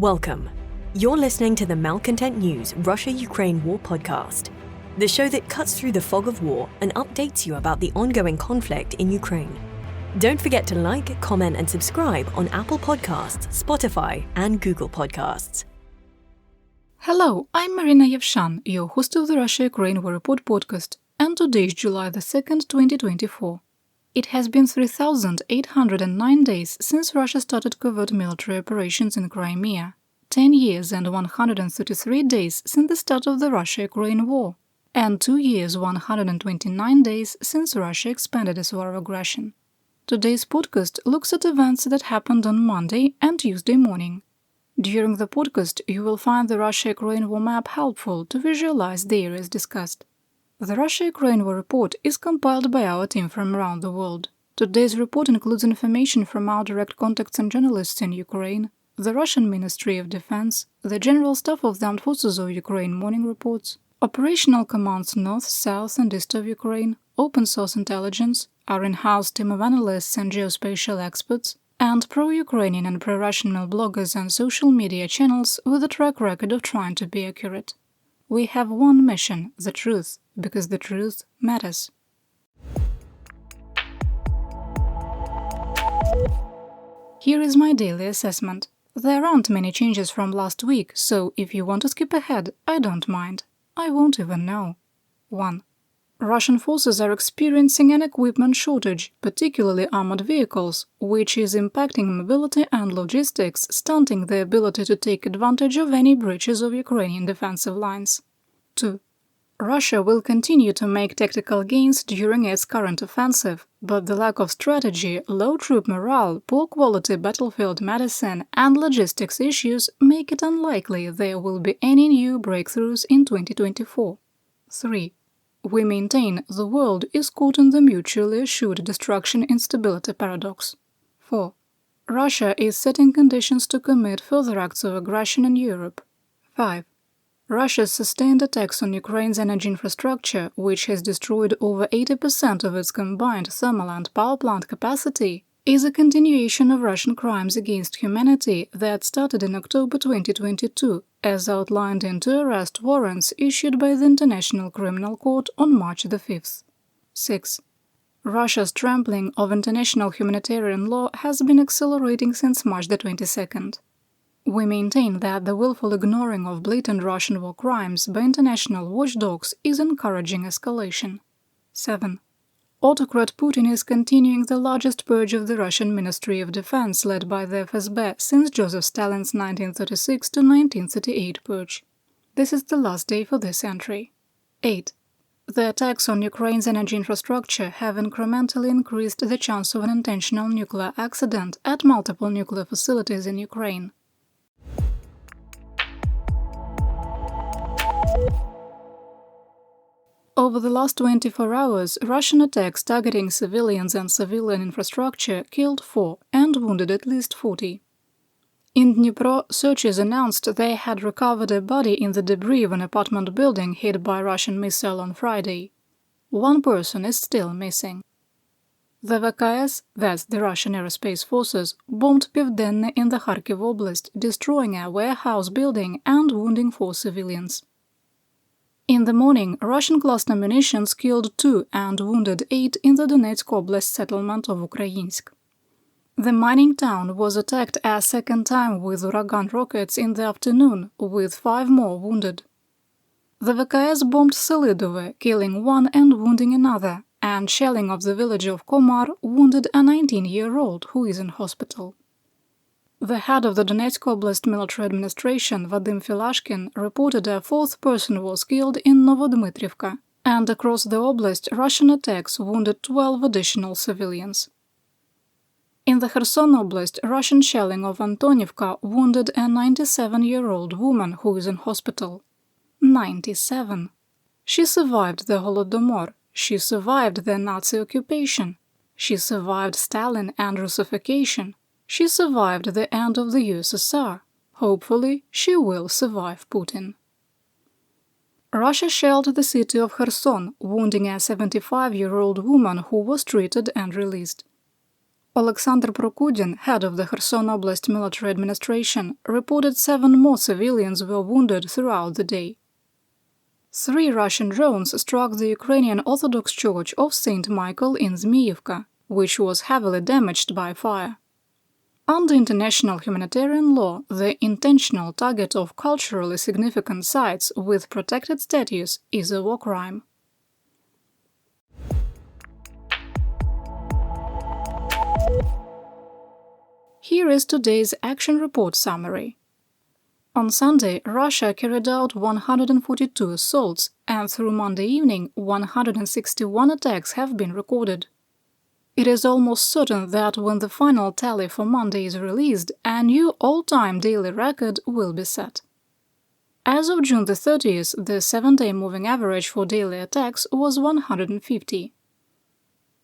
Welcome. You're listening to the Malcontent News Russia-Ukraine War podcast, the show that cuts through the fog of war and updates you about the ongoing conflict in Ukraine. Don't forget to like, comment, and subscribe on Apple Podcasts, Spotify, and Google Podcasts. Hello, I'm Marina Yevshan, your host of the Russia-Ukraine War Report podcast, and today is July the 2nd, 2024. It has been 3,809 days since Russia started covert military operations in Crimea, 10 years and 133 days since the start of the Russia-Ukraine war, and 2 years 129 days since Russia expanded its war of aggression. Today's podcast looks at events that happened on Monday and Tuesday morning. During the podcast, you will find the Russia-Ukraine war map helpful to visualize the areas discussed. The Russia-Ukraine War Report is compiled by our team from around the world. Today's report includes information from our direct contacts and journalists in Ukraine, the Russian Ministry of Defense, the General Staff of the Armed Forces of Ukraine morning reports, operational commands north, south and east of Ukraine, open source intelligence, our in-house team of analysts and geospatial experts, and pro-Ukrainian and pro-Russian bloggers and social media channels with a track record of trying to be accurate. We have one mission, the truth, because the truth matters. Here is my daily assessment. There aren't many changes from last week, so if you want to skip ahead, I don't mind. I won't even know. 1. Russian forces are experiencing an equipment shortage, particularly armored vehicles, which is impacting mobility and logistics, stunting the ability to take advantage of any breaches of Ukrainian defensive lines. 2. Russia will continue to make tactical gains during its current offensive, but the lack of strategy, low troop morale, poor quality battlefield medicine, and logistics issues make it unlikely there will be any new breakthroughs in 2024. 3. We maintain the world is caught in the mutually assured destruction instability paradox. 4. Russia is setting conditions to commit further acts of aggression in Europe. 5. Russia's sustained attacks on Ukraine's energy infrastructure, which has destroyed over 80% of its combined thermal and power plant capacity, is a continuation of Russian crimes against humanity that started in October 2022, as outlined in 2 arrest warrants issued by the International Criminal Court on March the 5th. 6. Russia's trampling of international humanitarian law has been accelerating since March the 22nd. We maintain that the willful ignoring of blatant Russian war crimes by international watchdogs is encouraging escalation. 7. Autocrat Putin is continuing the largest purge of the Russian Ministry of Defense led by the FSB since Joseph Stalin's 1936 to 1938 purge. This is the last day for this entry. 8. The attacks on Ukraine's energy infrastructure have incrementally increased the chance of an intentional nuclear accident at multiple nuclear facilities in Ukraine. Over the last 24 hours, Russian attacks targeting civilians and civilian infrastructure killed 4 and wounded at least 40. In Dnipro, searchers announced they had recovered a body in the debris of an apartment building hit by a Russian missile on Friday. 1 person is still missing. The VKS, that's the Russian Aerospace Forces, bombed Pivdenne in the Kharkiv Oblast, destroying a warehouse building and wounding 4 civilians. In the morning, Russian cluster munitions killed 2 and wounded 8 in the Donetsk Oblast settlement of Ukrainsk. The mining town was attacked a second time with Uragan rockets in the afternoon, with 5 more wounded. The VKS bombed Selidove, killing 1 and wounding another, and shelling of the village of Komar wounded a 19-year-old who is in hospital. The head of the Donetsk Oblast military administration, Vadim Filashkin, reported a 4th person was killed in Novodmitrivka, and across the oblast, Russian attacks wounded 12 additional civilians. In the Kherson Oblast, Russian shelling of Antonivka wounded a 97-year-old woman who is in hospital. 97. She survived the Holodomor. She survived the Nazi occupation. She survived Stalin and Russification. She survived the end of the USSR. Hopefully, she will survive Putin. Russia shelled the city of Kherson, wounding a 75-year-old woman who was treated and released. Alexander Prokudin, head of the Kherson Oblast military administration, reported 7 more civilians were wounded throughout the day. 3 Russian drones struck the Ukrainian Orthodox Church of St. Michael in Zmiyivka, which was heavily damaged by fire. Under international humanitarian law, the intentional target of culturally significant sites with protected status is a war crime. Here is today's action report summary. On Sunday, Russia carried out 142 assaults, and through Monday evening, 161 attacks have been recorded. It is almost certain that when the final tally for Monday is released, a new all-time daily record will be set. As of June the 30th, the 7-day moving average for daily attacks was 150.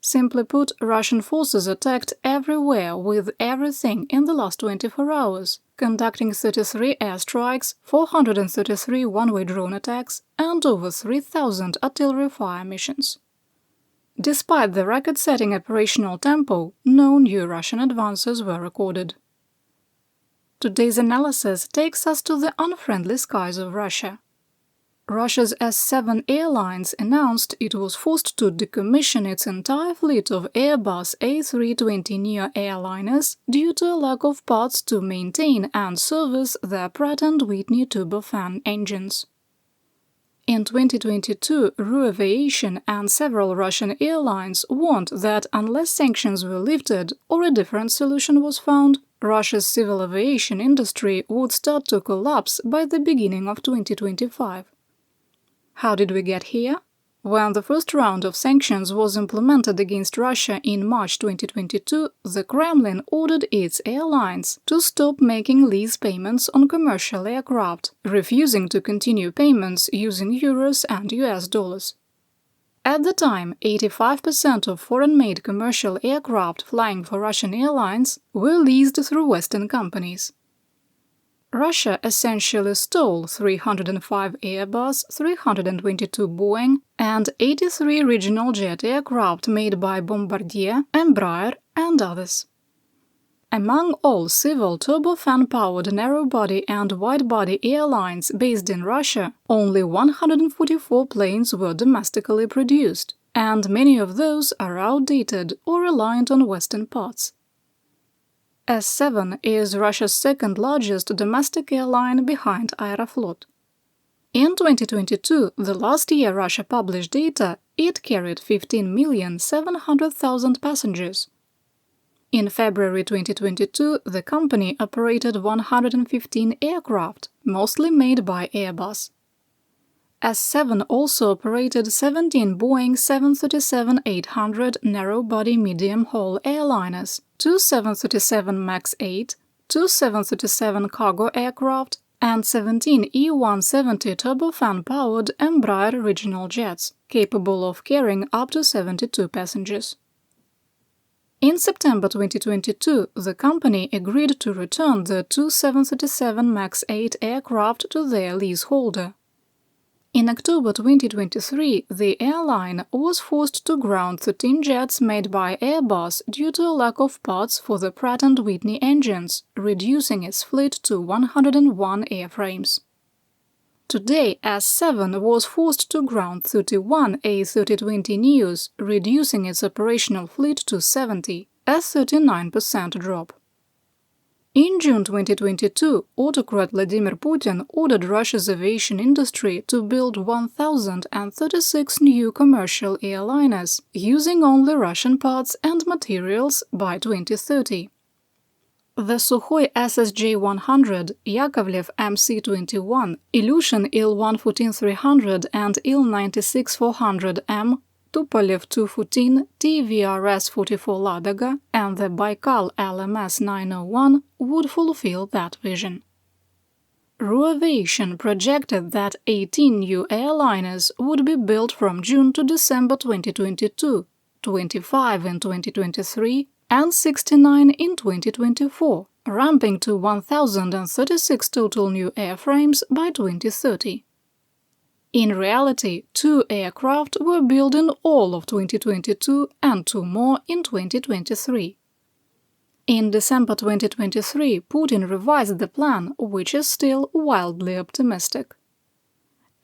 Simply put, Russian forces attacked everywhere with everything in the last 24 hours, conducting 33 airstrikes, 433 one-way drone attacks, and over 3,000 artillery fire missions. Despite the record-setting operational tempo, no new Russian advances were recorded. Today's analysis takes us to the unfriendly skies of Russia. Russia's S-7 Airlines announced it was forced to decommission its entire fleet of Airbus A320neo airliners due to a lack of parts to maintain and service their Pratt & Whitney turbofan engines. In 2022, RU Aviation and several Russian airlines warned that unless sanctions were lifted or a different solution was found, Russia's civil aviation industry would start to collapse by the beginning of 2025. How did we get here? When the first round of sanctions was implemented against Russia in March 2022, the Kremlin ordered its airlines to stop making lease payments on commercial aircraft, refusing to continue payments using euros and US dollars. At the time, 85% of foreign-made commercial aircraft flying for Russian airlines were leased through Western companies. Russia essentially stole 305 Airbus, 322 Boeing, and 83 regional jet aircraft made by Bombardier, Embraer, and others. Among all civil turbofan-powered narrow-body and wide-body airlines based in Russia, only 144 planes were domestically produced, and many of those are outdated or reliant on Western parts. S-7 is Russia's second-largest domestic airline behind Aeroflot. In 2022, the last year Russia published data, it carried 15,700,000 passengers. In February 2022, the company operated 115 aircraft, mostly made by Airbus. S-7 also operated 17 Boeing 737-800 narrow-body medium-haul airliners, 2 737 MAX 8, 2 737 cargo aircraft, and 17 E-170 turbofan-powered Embraer regional jets, capable of carrying up to 72 passengers. In September 2022, the company agreed to return the 2 737 MAX 8 aircraft to their leaseholder. In October 2023, the airline was forced to ground 13 jets made by Airbus due to a lack of parts for the Pratt & Whitney engines, reducing its fleet to 101 airframes. Today, S-7 was forced to ground 31 A320neos, reducing its operational fleet to 70, a 39% drop. In June 2022, autocrat Vladimir Putin ordered Russia's aviation industry to build 1,036 new commercial airliners, using only Russian parts and materials by 2030. The Sukhoi SSJ-100, Yakovlev MC-21, Ilyushin Il-114-300 and Il-96-400M, Tupolev Tu-14, TVRS-44 Ladaga, and the Baikal LMS-901 would fulfill that vision. RU Aviation projected that 18 new airliners would be built from June to December 2022, 25 in 2023, and 69 in 2024, ramping to 1,036 total new airframes by 2030. In reality, 2 aircraft were built in all of 2022 and 2 more in 2023. In December 2023, Putin revised the plan, which is still wildly optimistic.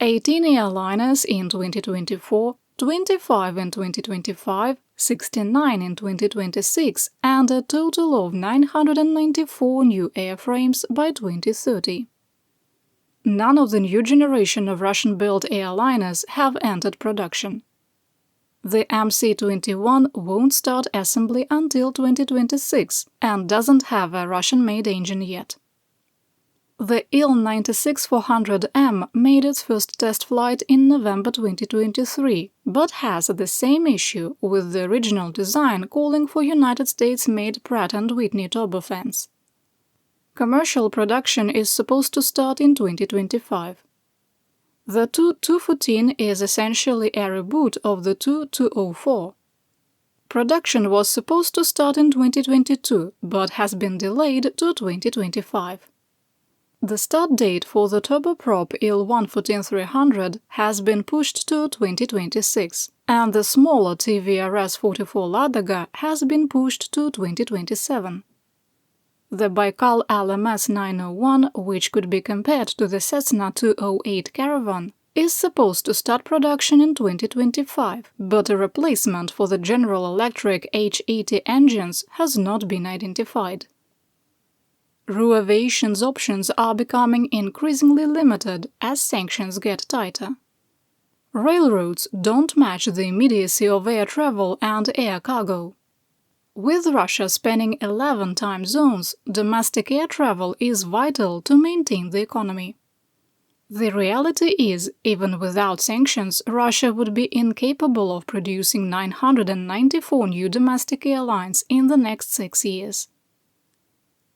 18 airliners in 2024, 25 in 2025, 69 in 2026, and a total of 994 new airframes by 2030. None of the new generation of Russian-built airliners have entered production. The MC-21 won't start assembly until 2026 and doesn't have a Russian-made engine yet. The Il-96-400M made its first test flight in November 2023, but has the same issue with the original design calling for United States-made Pratt & Whitney turbofans. Commercial production is supposed to start in 2025. The Tu-214 is essentially a reboot of the Tu-204. Production was supposed to start in 2022, but has been delayed to 2025. The start date for the turboprop Il-114-300 has been pushed to 2026, and the smaller TVRS-44 Ladaga has been pushed to 2027. The Baikal LMS-901, which could be compared to the Cessna 208 Caravan, is supposed to start production in 2025, but a replacement for the General Electric H-80 engines has not been identified. RU Aviation's options are becoming increasingly limited as sanctions get tighter. Railroads don't match the immediacy of air travel and air cargo. With Russia spanning 11 time zones, domestic air travel is vital to maintain the economy. The reality is, even without sanctions, Russia would be incapable of producing 994 new domestic airlines in the next 6 years.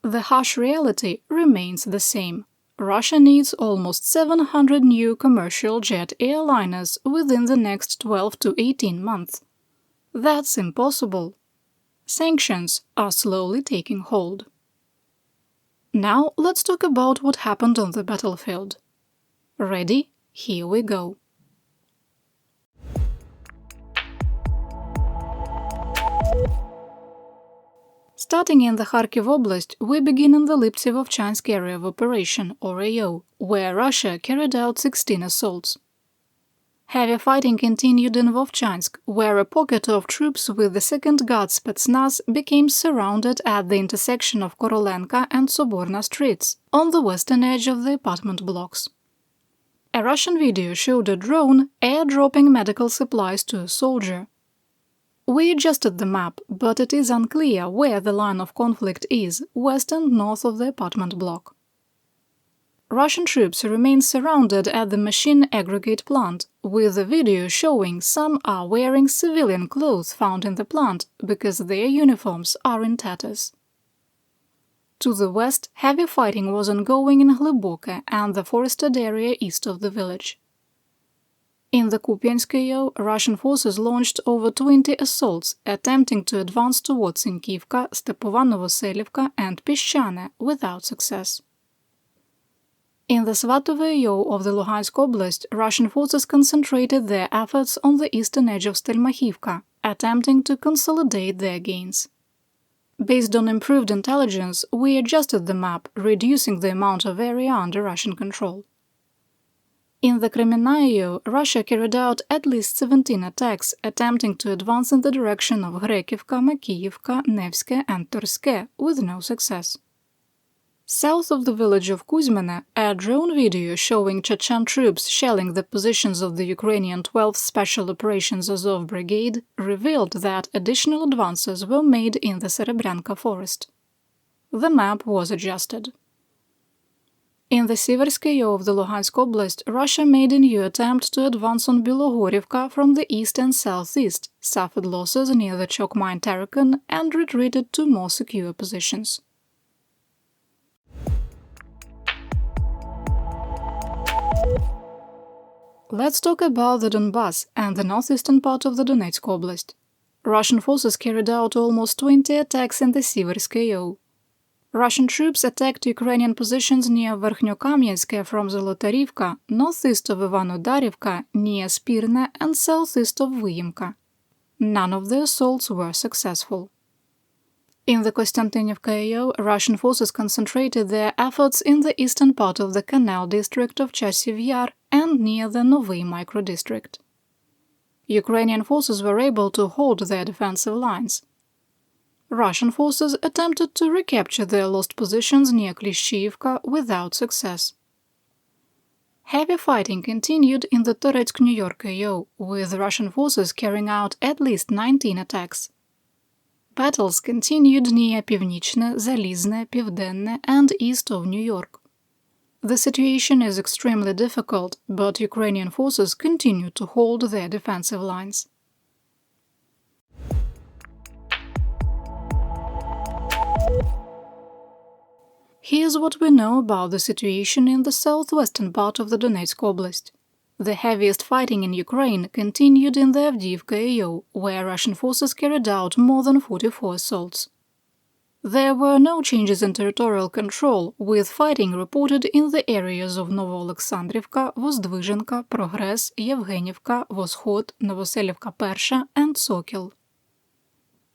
The harsh reality remains the same. Russia needs almost 700 new commercial jet airliners within the next 12 to 18 months. That's impossible. Sanctions are slowly taking hold. Now let's talk about what happened on the battlefield. Ready? Here we go. Starting in the Kharkiv Oblast, we begin in the Liptsev-Ovchansk area of operation, or AO, where Russia carried out 16 assaults. Heavy fighting continued in Vovchansk, where a pocket of troops with the 2nd Guard Spetsnaz became surrounded at the intersection of Korolenka and Soborna streets, on the western edge of the apartment blocks. A Russian video showed a drone airdropping medical supplies to a soldier. We adjusted the map, but it is unclear where the line of conflict is, west and north of the apartment block. Russian troops remain surrounded at the machine aggregate plant, with the video showing some are wearing civilian clothes found in the plant because their uniforms are in tatters. To the west, heavy fighting was ongoing in Hlyboke and the forested area east of the village. In the Kupiansk AO, Russian forces launched over 20 assaults, attempting to advance towards Sinkivka, Stepova-Novoselivka and Peshchane without success. In the Svatove AO of the Luhansk Oblast, Russian forces concentrated their efforts on the eastern edge of Stelmachivka, attempting to consolidate their gains. Based on improved intelligence, we adjusted the map, reducing the amount of area under Russian control. In the Crimea AO, Russia carried out at least 17 attacks, attempting to advance in the direction of Grekivka, Makiyivka, Nevske and Turske, with no success. South of the village of Kuzmine, a drone video showing Chechen troops shelling the positions of the Ukrainian 12th Special Operations Azov Brigade revealed that additional advances were made in the Serebryanka forest. The map was adjusted. In the Siversk AO of the Luhansk Oblast, Russia made a new attempt to advance on Bilogorivka from the east and southeast, suffered losses near the choke mine Tarakan, and retreated to more secure positions. Let's talk about the Donbass and the northeastern part of the Donetsk Oblast. Russian forces carried out almost 20 attacks in the Siversk AO. Russian troops attacked Ukrainian positions near Verkhnyokamyansk from Zolotarivka, northeast of Ivano-Darivka, near Spirne and southeast of Vyimka. None of the assaults were successful. In the Kostiantynivka AO, Russian forces concentrated their efforts in the eastern part of the canal district of Chasiv Yar and near the Novy microdistrict. Ukrainian forces were able to hold their defensive lines. Russian forces attempted to recapture their lost positions near Klishchiivka without success. Heavy fighting continued in the Toretsk-New York AO, with Russian forces carrying out at least 19 attacks. Battles continued near Pivnichne, Zalizne, Pivdenne and east of New York. The situation is extremely difficult, but Ukrainian forces continue to hold their defensive lines. Here's what we know about the situation in the southwestern part of the Donetsk Oblast. The heaviest fighting in Ukraine continued in the Avdiivka AO, where Russian forces carried out more than 44 assaults. There were no changes in territorial control, with fighting reported in the areas of Novoolexandrivka, Vozdvizhenka, Progress, Yevgenivka, Voshod, Novoselivka-Persha and Sokil.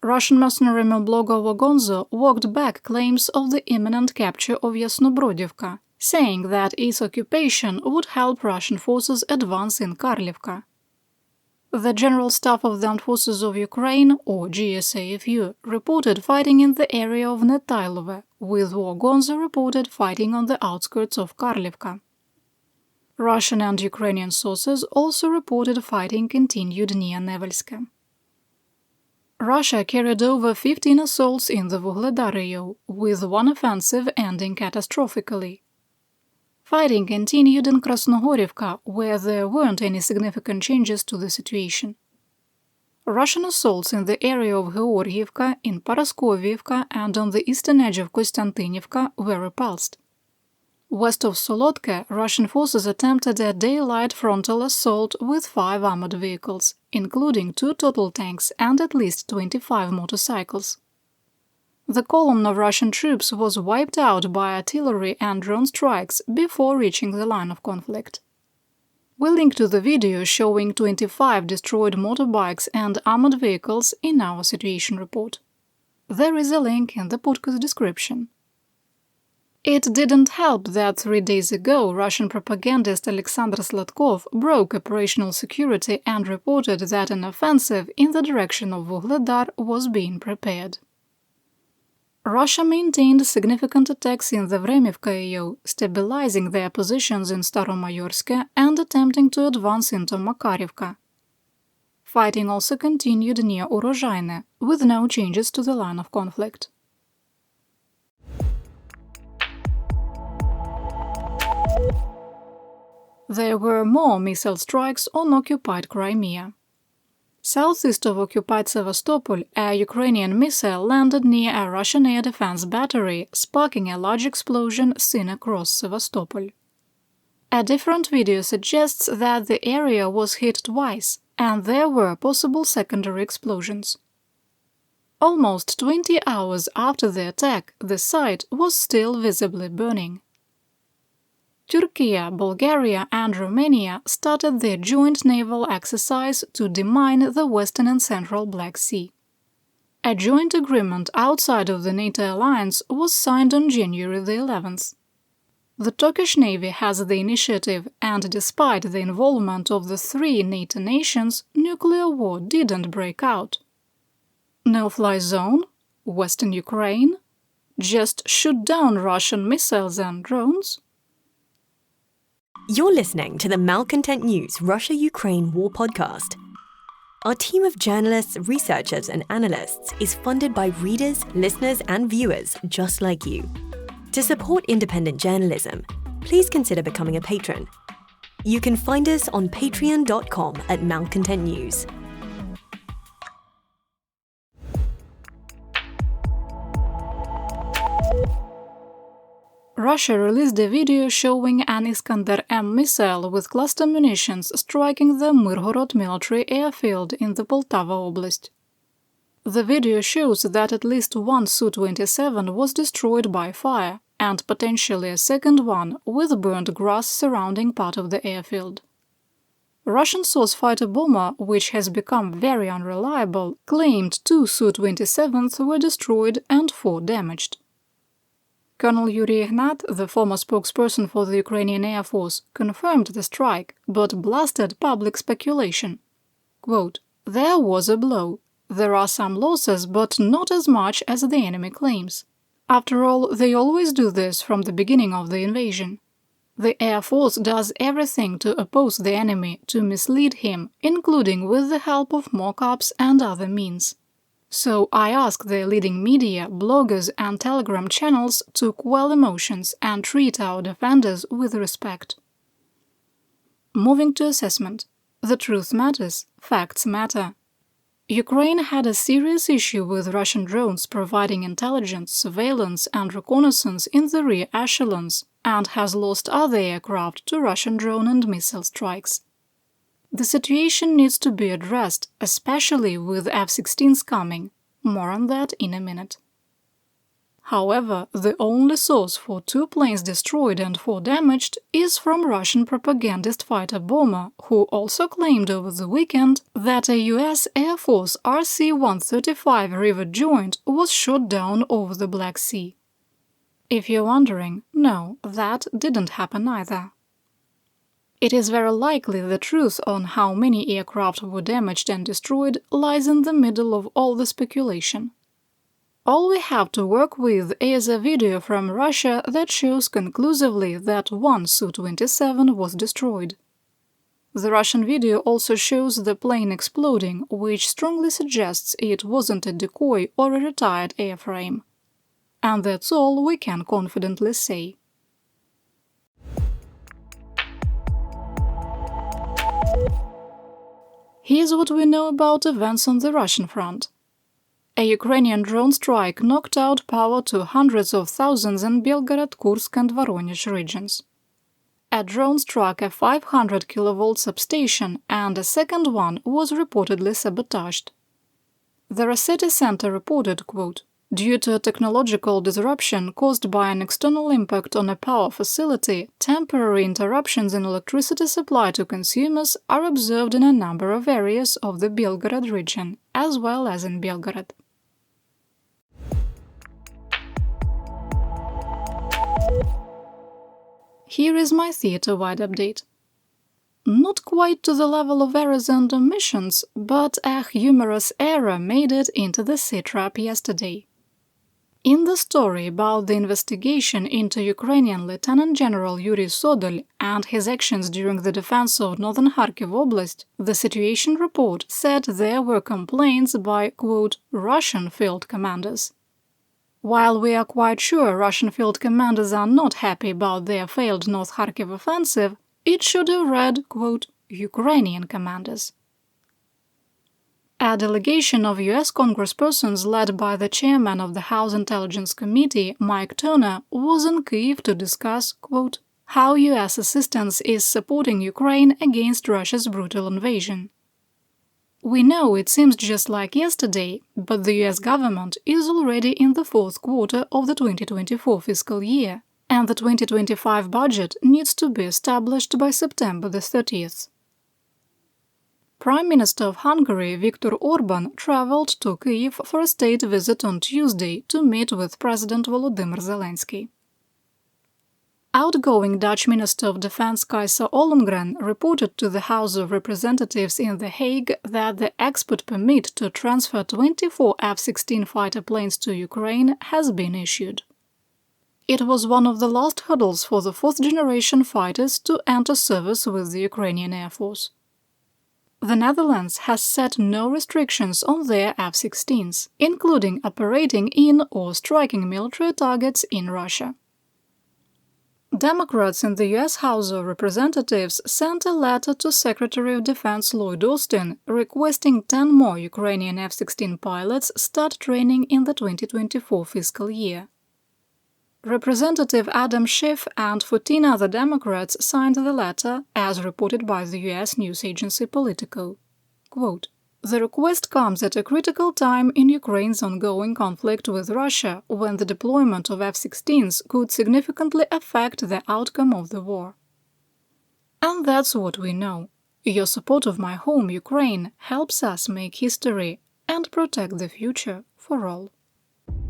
Russian mercenary Melblogov Gonzo walked back claims of the imminent capture of Yasnobrodivka, saying that its occupation would help Russian forces advance in Kharkivka. The General Staff of the Armed Forces of Ukraine, or GSAFU, reported fighting in the area of Netailove, with Gonzo reported fighting on the outskirts of Kharkivka. Russian and Ukrainian sources also reported fighting continued near Nevelske. Russia carried over 15 assaults in the Vuhledar AO, with one offensive ending catastrophically. Fighting continued in Krasnogorivka, where there weren't any significant changes to the situation. Russian assaults in the area of Georgievka, in Paraskovievka and on the eastern edge of Kostiantynivka were repulsed. West of Solodka, Russian forces attempted a daylight frontal assault with 5 armored vehicles, including 2 total tanks and at least 25 motorcycles. The column of Russian troops was wiped out by artillery and drone strikes before reaching the line of conflict. We link to the video showing 25 destroyed motorbikes and armored vehicles in our situation report. There is a link in the podcast description. It didn't help that 3 days ago Russian propagandist Alexander Sladkov broke operational security and reported that an offensive in the direction of Vuhledar was being prepared. Russia maintained significant attacks in the Vremivka AO, stabilizing their positions in Staromayorsk and attempting to advance into Makarivka. Fighting also continued near Urozhaine, with no changes to the line of conflict. There were more missile strikes on occupied Crimea. Southeast of occupied Sevastopol, a Ukrainian missile landed near a Russian air defense battery, sparking a large explosion seen across Sevastopol. A different video suggests that the area was hit twice, and there were possible secondary explosions. Almost 20 hours after the attack, the site was still visibly burning. Turkey, Bulgaria and Romania started their joint naval exercise to demine the western and central Black Sea. A joint agreement outside of the NATO alliance was signed on January the 11th. The Turkish Navy has the initiative, and despite the involvement of the 3 NATO nations, nuclear war didn't break out. No-fly zone? Western Ukraine? Just shoot down Russian missiles and drones? You're listening to the Malcontent News Russia-Ukraine War podcast. Our team of journalists, researchers and analysts is funded by readers, listeners and viewers just like you. To support independent journalism, please consider becoming a patron. You can find us on patreon.com/malcontentnews. Russia released a video showing an Iskander-M missile with cluster munitions striking the Myrhorod military airfield in the Poltava Oblast. The video shows that at least one Su-27 was destroyed by fire, and potentially a second one with burnt grass surrounding part of the airfield. Russian source fighter bomber, which has become very unreliable, claimed 2 Su-27s were destroyed and 4 damaged. Colonel Yuri Ignat, the former spokesperson for the Ukrainian Air Force, confirmed the strike, but blasted public speculation. Quote, "There was a blow. There are some losses, but not as much as the enemy claims. After all, they always do this from the beginning of the invasion. The Air Force does everything to oppose the enemy, to mislead him, including with the help of mock-ups and other means. So I ask the leading media, bloggers and Telegram channels to quell emotions and treat our defenders with respect." Moving to assessment. The truth matters, facts matter. Ukraine had a serious issue with Russian drones providing intelligence, surveillance and reconnaissance in the rear echelons, and has lost other aircraft to Russian drone and missile strikes. The situation needs to be addressed, especially with F-16s coming. More on that in a minute. However, the only source for 2 planes destroyed and 4 damaged is from Russian propagandist fighter bomber, who also claimed over the weekend that a US Air Force RC-135 River Joint was shot down over the Black Sea. If you're wondering, no, that didn't happen either. It is very likely the truth on how many aircraft were damaged and destroyed lies in the middle of all the speculation. All we have to work with is a video from Russia that shows conclusively that 1 Su-27 was destroyed. The Russian video also shows the plane exploding, which strongly suggests it wasn't a decoy or a retired airframe. And that's all we can confidently say. Here's what we know about events on the Russian front. A Ukrainian drone strike knocked out power to hundreds of thousands in Belgorod, Kursk and Voronezh regions. A drone struck a 500 kV substation and a second one was reportedly sabotaged. The Roseti Center reported, quote, "Due to a technological disruption caused by an external impact on a power facility, temporary interruptions in electricity supply to consumers are observed in a number of areas of the Belgorod region, as well as in Belgorod." Here is my Theaterwide update. Not quite to the level of errors and omissions, but a humorous error made it into the C-trap yesterday. In the story about the investigation into Ukrainian Lieutenant General Yuri Sodol and his actions during the defense of northern Kharkiv Oblast, the situation report said there were complaints by, quote, "Russian field commanders." While we are quite sure Russian field commanders are not happy about their failed North Kharkiv offensive, it should have read, quote, "Ukrainian commanders." A delegation of US congresspersons led by the chairman of the House Intelligence Committee, Mike Turner, was in Kyiv to discuss, quote, "how US assistance is supporting Ukraine against Russia's brutal invasion." We know it seems just like yesterday, but the US government is already in the 4th quarter of the 2024 fiscal year, and the 2025 budget needs to be established by September the 30th. Prime Minister of Hungary, Viktor Orban, traveled to Kyiv for a state visit on Tuesday to meet with President Volodymyr Zelensky. Outgoing Dutch Minister of Defense Kajsa Ollongren reported to the House of Representatives in The Hague that the export permit to transfer 24 F-16 fighter planes to Ukraine has been issued. It was one of the last hurdles for the 4th-generation fighters to enter service with the Ukrainian Air Force. The Netherlands has set no restrictions on their F-16s, including operating in or striking military targets in Russia. Democrats in the US House of Representatives sent a letter to Secretary of Defense Lloyd Austin requesting 10 more Ukrainian F-16 pilots start training in the 2024 fiscal year. Representative Adam Schiff and 14 other Democrats signed the letter, as reported by the US news agency Politico. Quote, "The request comes at a critical time in Ukraine's ongoing conflict with Russia, when the deployment of F-16s could significantly affect the outcome of the war." And that's what we know. Your support of my home, Ukraine, helps us make history and protect the future for all.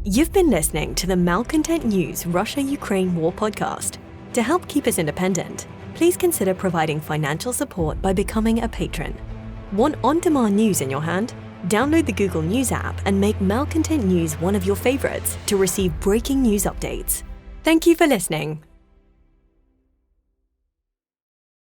You've been listening to the Malcontent News Russia-Ukraine War podcast. To help keep us independent, please consider providing financial support by becoming a patron. Want on-demand news in your hand? Download the Google News app and make Malcontent News one of your favorites to receive breaking news updates. Thank you for listening.